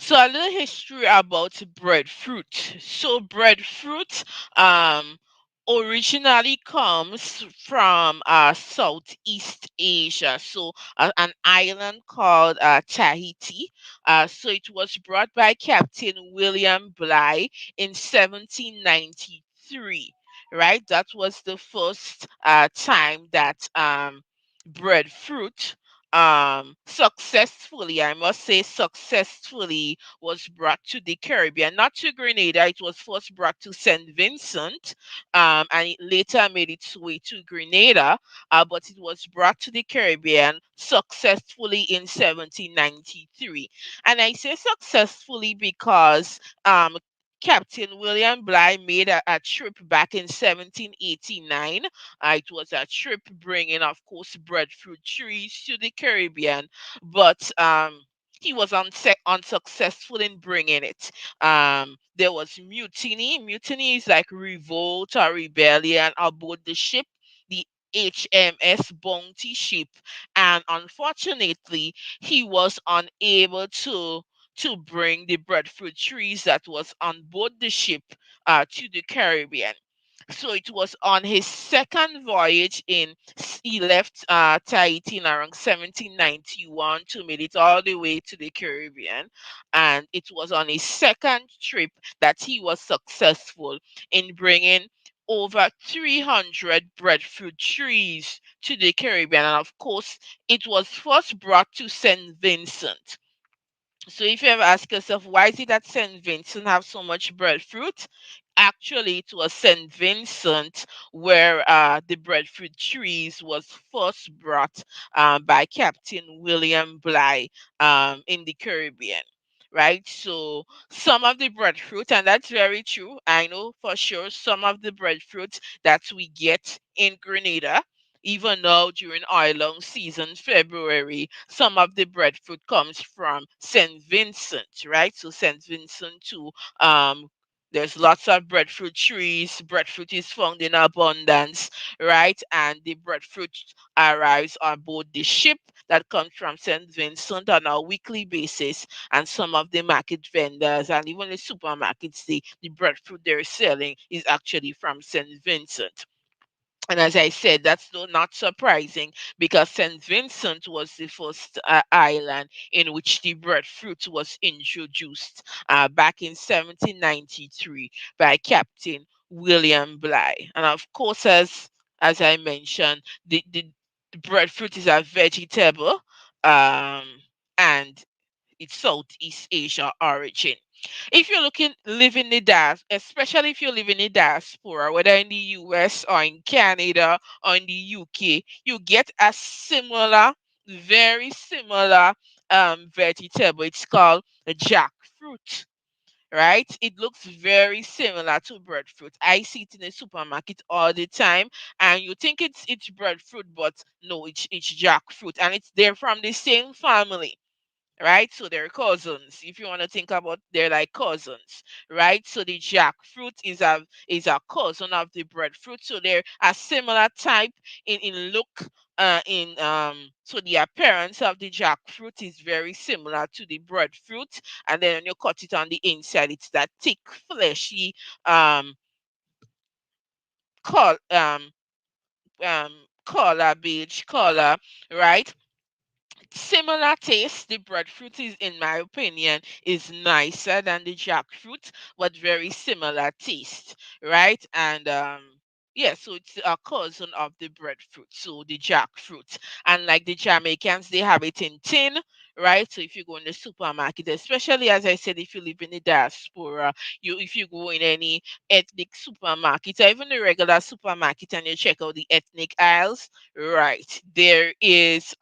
So a little history about breadfruit. So breadfruit um originally comes from Southeast Asia. So an island called Tahiti. So it was brought by Captain William Bligh in 1793. Right, that was the first time that breadfruit successfully, I must say successfully, was brought to the Caribbean, not to Grenada. It was first brought to St. Vincent, and it later made its way to Grenada, but it was brought to the Caribbean successfully in 1793. And I say successfully because Captain William Bligh made a trip back in 1789. It was a trip bringing, of course, breadfruit trees to the Caribbean, but he was unsuccessful in bringing it. There was mutiny. Mutiny is like revolt or rebellion aboard the ship, the HMS Bounty ship, and unfortunately, he was unable to bring the breadfruit trees that was on board the ship to the Caribbean. So it was on his second voyage he left Tahiti in around 1791 to made it all the way to the Caribbean. And it was on his second trip that he was successful in bringing over 300 breadfruit trees to the Caribbean. And of course, it was first brought to St. Vincent. So if you ever ask yourself, why is it that St. Vincent have so much breadfruit? Actually, it was St. Vincent where the breadfruit trees was first brought by Captain William Bligh in the Caribbean. Right, so some of the breadfruit, and that's very true. I know for sure some of the breadfruit that we get in Grenada, even now during our long season, February, some of the breadfruit comes from St. Vincent, right? So St. Vincent too. There's lots of breadfruit trees. Breadfruit is found in abundance, right? And the breadfruit arrives on board the ship that comes from St. Vincent on a weekly basis. And some of the market vendors and even the supermarkets, the breadfruit they're selling is actually from St. Vincent. And as I said, that's not surprising because St. Vincent was the first island in which the breadfruit was introduced back in 1793 by Captain William Bligh. And of course, as I mentioned, the breadfruit is a vegetable, um, and it's Southeast Asia origin. If you're looking live in the especially if you live in the diaspora, whether in the US or in Canada or in the UK, you get a similar, very similar vegetable. It's called a jackfruit. Right? It looks very similar to breadfruit. I see it in the supermarket all the time, and you think it's breadfruit, but no, it's jackfruit, and it's they're from the same family, right? So they're cousins. If you want to think about, they're like cousins, right? So the jackfruit is a cousin of the breadfruit. So they're a similar type in look. In So the appearance of the jackfruit is very similar to the breadfruit, and then when you cut it on the inside, it's that thick, fleshy um, col color, beige color, right? Similar taste. The breadfruit is, in my opinion, is nicer than the jackfruit, but very similar taste, right? And yeah, so it's a cousin of the breadfruit, so the jackfruit. And like the Jamaicans, they have it in tin, right? So if you go in the supermarket, especially as I said, if you live in the diaspora, you if you go in any ethnic supermarket or even the regular supermarket and you check out the ethnic aisles, right, there is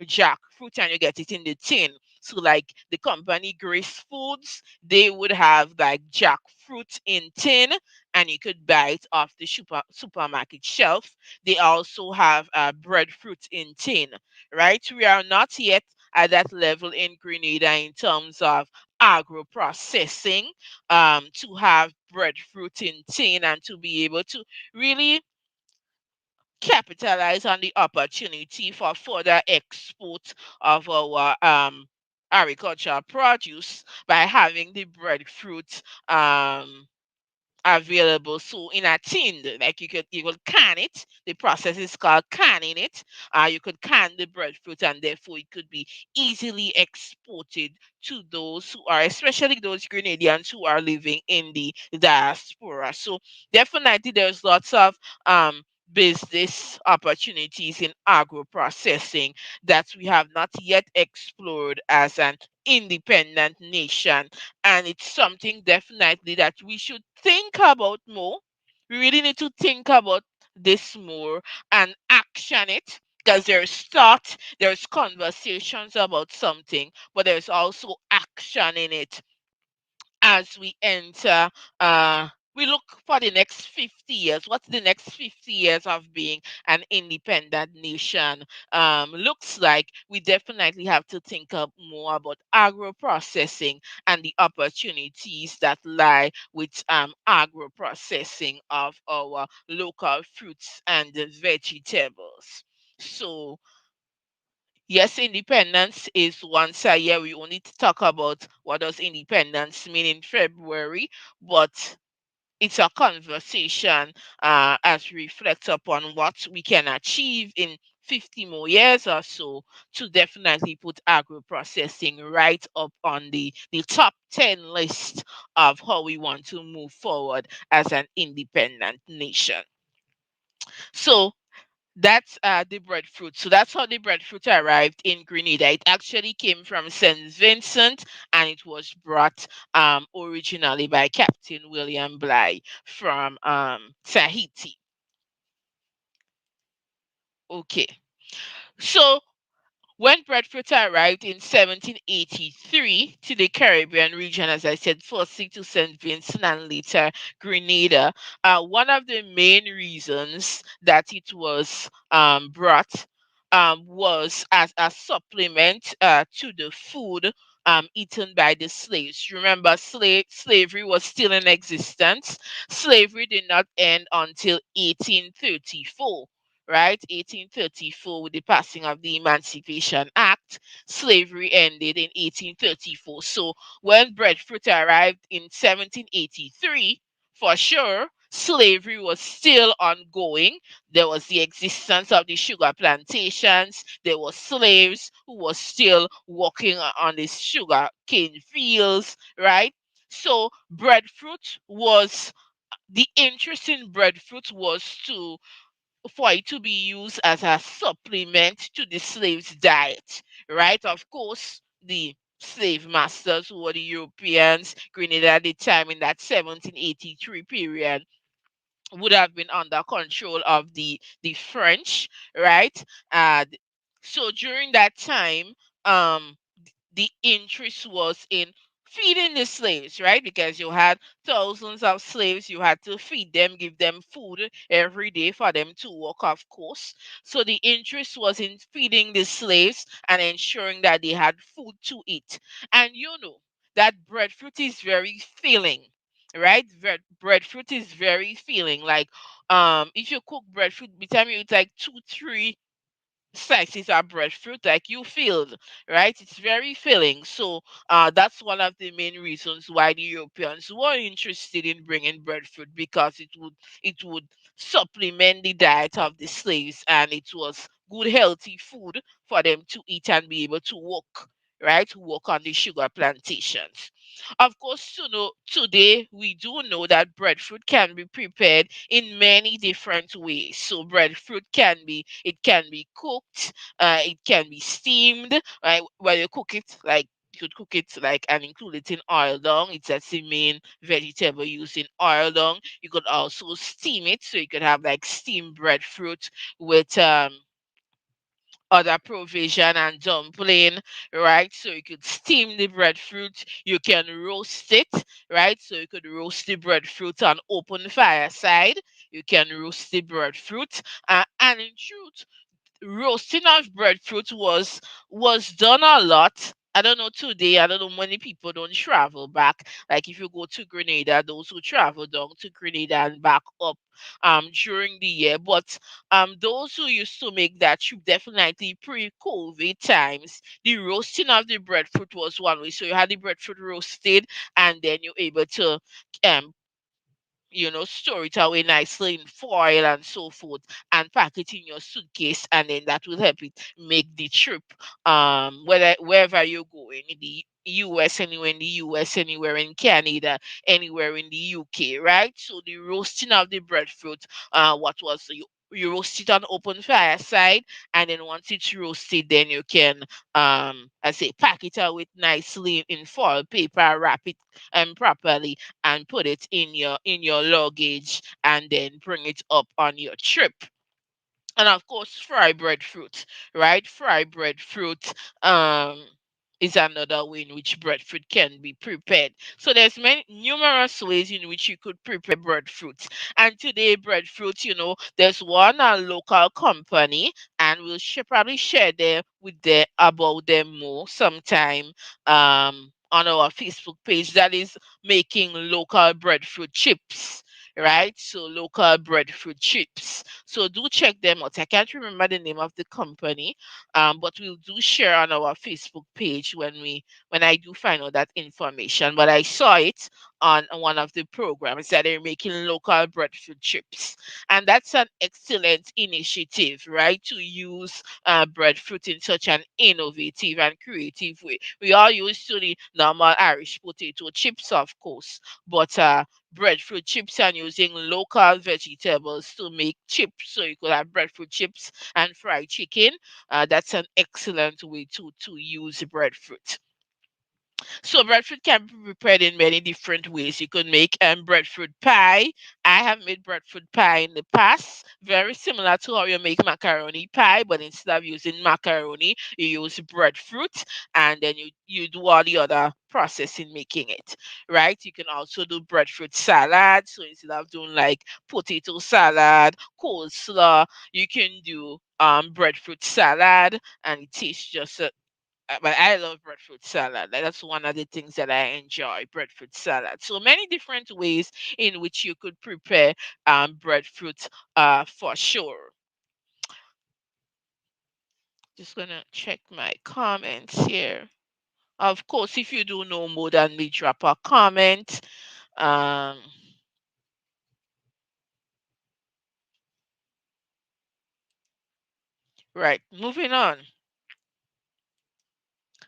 jackfruit and you get it in the tin. So like the company Grace Foods, they would have like jackfruit in tin and you could buy it off the supermarket shelf. They also have breadfruit in tin, right? We are not yet at that level in Grenada in terms of agro processing to have breadfruit in tin and to be able to really capitalize on the opportunity for further export of our agricultural produce by having the breadfruit available. So in a tin, like you could can it. The process is called canning it. You could can the breadfruit, and therefore it could be easily exported to those who are, especially those Grenadians who are living in the diaspora. So definitely there's lots of business opportunities in agro processing that we have not yet explored as an independent nation, and it's something definitely that we should think about more. We really need to think about this more and action it, because there's thought, there's conversations about something, but there's also action in it as we enter. We look for the next 50 years. What's the next 50 years of being an independent nation looks like? We definitely have to think up more about agro processing and the opportunities that lie with agro processing of our local fruits and vegetables. So, yes, independence is once a year. We only talk about what does independence mean in February, but it's a conversation as we reflect upon what we can achieve in 50 more years or so to definitely put agro processing right up on the top 10 list of how we want to move forward as an independent nation. So that's the breadfruit. So that's how the breadfruit arrived in Grenada. It actually came from St. Vincent, and it was brought originally by Captain William Bligh from Tahiti. Okay. So when breadfruit arrived in 1783 to the Caribbean region, as I said, firstly to St. Vincent and later Grenada, one of the main reasons that it was brought was as a supplement to the food eaten by the slaves. Remember, slavery was still in existence. Slavery did not end until 1834, right? 1834, with the passing of the Emancipation Act, slavery ended in 1834. So when breadfruit arrived in 1783, for sure, slavery was still ongoing. There was the existence of the sugar plantations. There were slaves who were still working on the sugar cane fields, right? So breadfruit was the interest in breadfruit was to for it to be used as a supplement to the slave's diet, right? Of course, the slave masters, who were the Europeans, Grenada at the time in that 1783 period, would have been under control of the French, right? So during that time, um, the interest was in feeding the slaves, right? Because you had thousands of slaves, you had to feed them, give them food every day for them to work, of course. So the interest was in feeding the slaves and ensuring that they had food to eat. And you know that breadfruit is very filling, right? Breadfruit is very filling. Like, if you cook breadfruit, by the time you eat like two, three slices of breadfruit, like you filled, right? It's very filling. So that's one of the main reasons why the Europeans were interested in bringing breadfruit, because it would supplement the diet of the slaves, and it was good healthy food for them to eat and be able to work, right? Work on the sugar plantations. Of course, today we do know that breadfruit can be prepared in many different ways. So breadfruit can be cooked, it can be steamed, right? When you cook it, like you could cook it like and include it in oil dung. It's that's the main vegetable used in oil dung. You could also steam it, so you could have like steamed breadfruit with other provision and dumpling, right? So you could steam the breadfruit, you can roast it, right? So you could roast the breadfruit on open fireside, you can roast the breadfruit, and in truth, roasting of breadfruit was done a lot I don't know today. I don't know many people don't travel back. Like if you go to Grenada, those who travel down to Grenada and back up during the year. But those who used to make that trip definitely pre-COVID times, the roasting of the breadfruit was one way. So you had the breadfruit roasted, and then you're able to um store it away nicely in foil and so forth, and pack it in your suitcase, and then that will help it make the trip. Whether wherever you're going in the US, anywhere in the US, anywhere in Canada, anywhere in the UK, right? So the roasting of the breadfruit, what was you roast it on open fire side, and then once it's roasted, then you can I say pack it away nicely in foil paper, wrap it properly, and put it in your luggage, and then bring it up on your trip. And of course, fried breadfruit, right? Fried breadfruit um is another way in which breadfruit can be prepared. So there's many numerous ways in which you could prepare breadfruit. And today, breadfruit, there's one local company, and we'll probably share them with the about them more sometime on our Facebook page, that is making local breadfruit chips. Right, so local breadfruit chips. So do check them out. I can't remember the name of the company, but we'll do share on our Facebook page when I do find out that information. But I saw it on one of the programs that they're making local breadfruit chips, and that's an excellent initiative, right? To use breadfruit in such an innovative and creative way. We are used to the normal Irish potato chips, of course, but breadfruit chips and using local vegetables to make chips. So you could have breadfruit chips and fried chicken. That's an excellent way to use breadfruit. So breadfruit can be prepared in many different ways. You could make breadfruit pie. I have made breadfruit pie in the past, very similar to how you make macaroni pie, but instead of using macaroni, you use breadfruit, and then you do all the other process in making it. Right? You can also do breadfruit salad. So instead of doing like potato salad, coleslaw, you can do breadfruit salad, and it tastes just but I love breadfruit salad. That's one of the things that I enjoy, breadfruit salad. So many different ways in which you could prepare breadfruit for sure. Just gonna check my comments here. Of course, if you do know more than me, drop a comment. Um, right, moving on.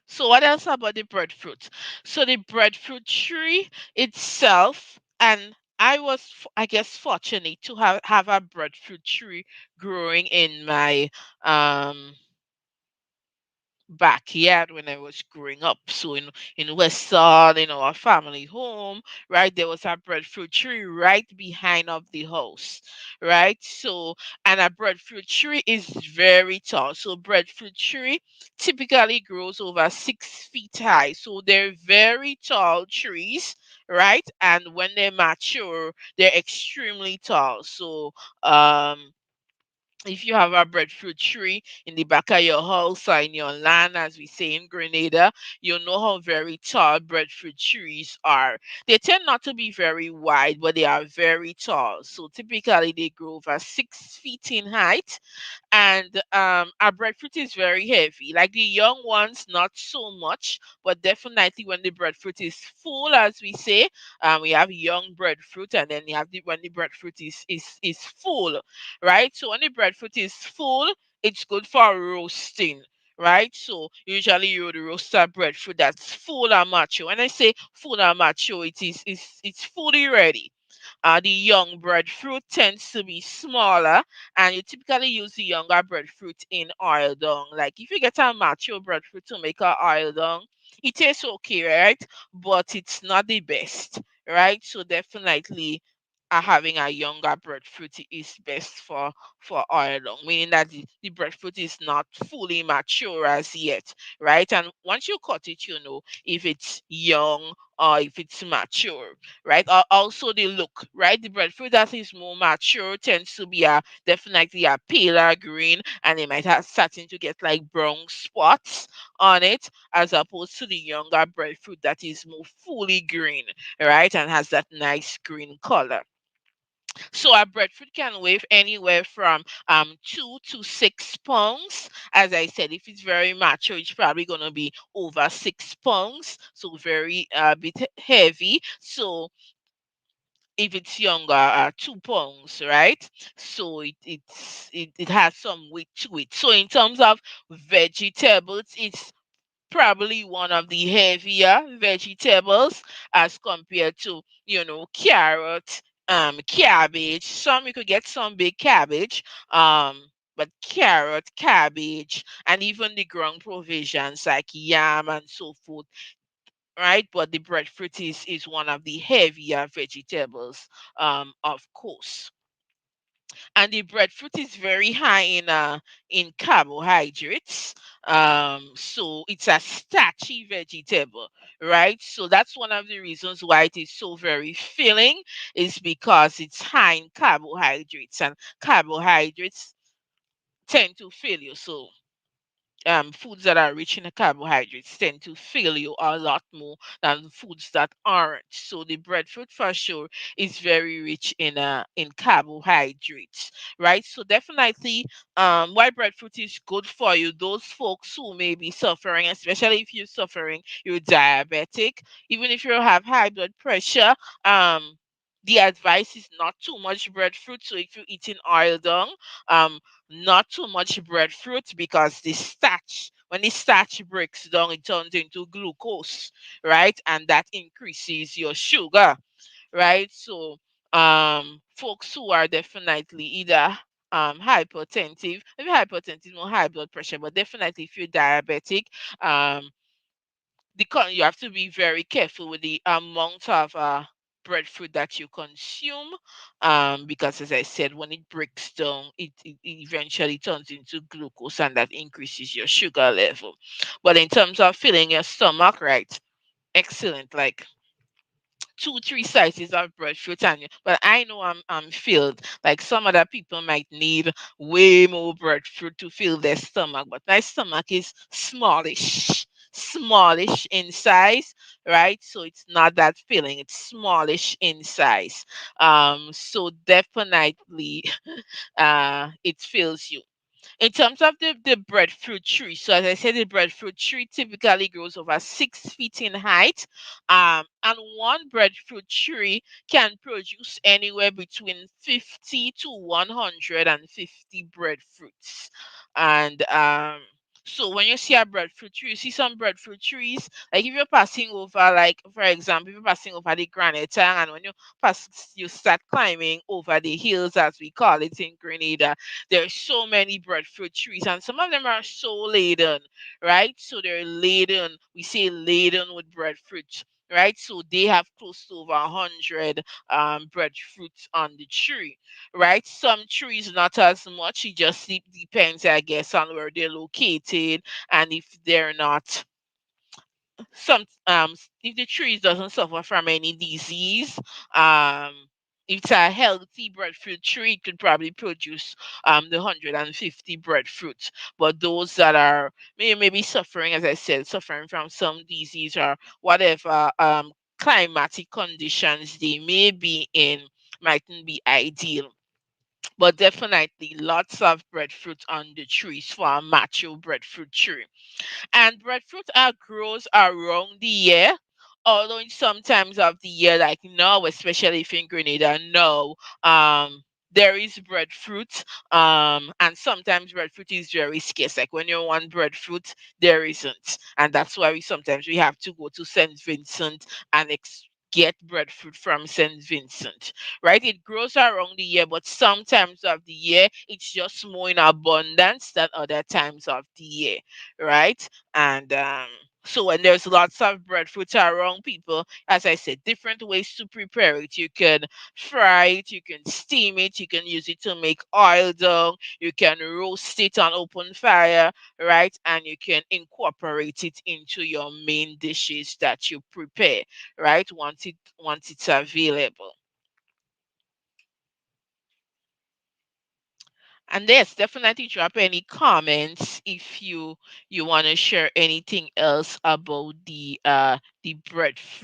So what else about the breadfruit? So the breadfruit tree itself, and I guess, fortunate to have a breadfruit tree growing in my um backyard when I was growing up. So in Western, in our family home, right, there was a breadfruit tree right behind of the house, right? So and a breadfruit tree is very tall. So breadfruit tree typically grows over 6 feet high. So they're very tall trees, right? And when they mature, they're extremely tall. So if you have a breadfruit tree in the back of your house or in your land, as we say in Grenada, you'll know how very tall breadfruit trees are. They tend not to be very wide, but they are very tall. So typically they grow over 6 feet in height, and our breadfruit is very heavy. Like the young ones, not so much, but definitely when the breadfruit is full, as we say, we have young breadfruit, and then you have the when the breadfruit is full, right? So when the breadfruit is full, it's good for roasting. Right, so usually you would roast a breadfruit that's full and mature. When I say full and mature, it's fully ready. The young breadfruit tends to be smaller, and you typically use the younger breadfruit in oil dung. Like if you get a mature breadfruit to make a oil dung, it tastes okay, right? But it's not the best, right? So definitely having a younger breadfruit is best for oil dung, meaning that the breadfruit is not fully mature as yet, right? And once you cut it, you know if it's young or if it's mature, right? Also the look, right? The breadfruit that is more mature tends to be a definitely a paler green, and it might have starting to get like brown spots on it, as opposed to the younger breadfruit that is more fully green, right? And has that nice green color. So a breadfruit can weigh anywhere from 2 to 6 pounds. As I said, if it's very mature, it's probably gonna be over 6 pounds. So very bit heavy. So if it's younger, 2 pounds, right? So it has some weight to it. So in terms of vegetables, it's probably one of the heavier vegetables as compared to, carrot, cabbage. Some you could get some big cabbage, but carrot, cabbage, and even the ground provisions like yam and so forth, right? But the breadfruit is one of the heavier vegetables, of course. And the breadfruit is very high in carbohydrates. So it's a starchy vegetable, right? So that's one of the reasons why it is so very filling, is because it's high in carbohydrates, and carbohydrates tend to fill you. So foods that are rich in carbohydrates tend to fill you a lot more than foods that aren't. So the breadfruit for sure is very rich in carbohydrates, right? So definitely, why breadfruit is good for you. Those folks who may be suffering, especially if you're diabetic, even if you have high blood pressure, the advice is not too much breadfruit. So if you're eating oil dung, not too much breadfruit, because when the starch breaks down, it turns into glucose, right? And that increases your sugar, right? So folks who are definitely either hypertensive, maybe hypertensive or high blood pressure, but definitely if you're diabetic, um you have to be very careful with the amount of breadfruit that you consume, because as I said, when it breaks down, it eventually turns into glucose, and that increases your sugar level. But in terms of filling your stomach, right, excellent, like 2 3 slices of breadfruit, and but I know I'm filled. Like some other people might need way more breadfruit to fill their stomach, but my stomach is smallish in size, right? So it's not that filling, it's smallish in size. So definitely it fills you. In terms of the breadfruit tree, so as I said, the breadfruit tree typically grows over 6 feet in height. And one breadfruit tree can produce anywhere between 50 to 150 breadfruits. And so when you see a breadfruit tree, you see some breadfruit trees, like if you're passing over, like for example, if you're passing over the Granada, and when you start climbing over the hills, as we call it in Grenada, there's so many breadfruit trees, and some of them are so laden, right? So they're laden. We say laden with breadfruit, right? So they have close to over 100 breadfruits on the tree, right? Some trees not as much. It just depends, I guess, on where they're located, and if they're not some if the tree doesn't suffer from any disease, um if it's a healthy breadfruit tree, it could probably produce the 150 breadfruit. But those that are maybe suffering, as I said, suffering from some disease or whatever climatic conditions they may be in, mightn't be ideal. But definitely lots of breadfruit on the trees for a mature breadfruit tree. And breadfruit grows around the year, although in some times of the year, like now, especially if in Grenada, no, there is breadfruit, and sometimes breadfruit is very scarce. Like when you want breadfruit, there isn't, and that's why we have to go to Saint Vincent and get breadfruit from Saint Vincent, right? It grows around the year, but sometimes of the year it's just more in abundance than other times of the year, right? And So when there's lots of breadfruit around people, as I said, different ways to prepare it. You can fry it, you can steam it, you can use it to make oil dough, you can roast it on open fire, right? And you can incorporate it into your main dishes that you prepare, right? Once it's available. And yes, definitely drop any comments if you want to share anything else about the breadfruit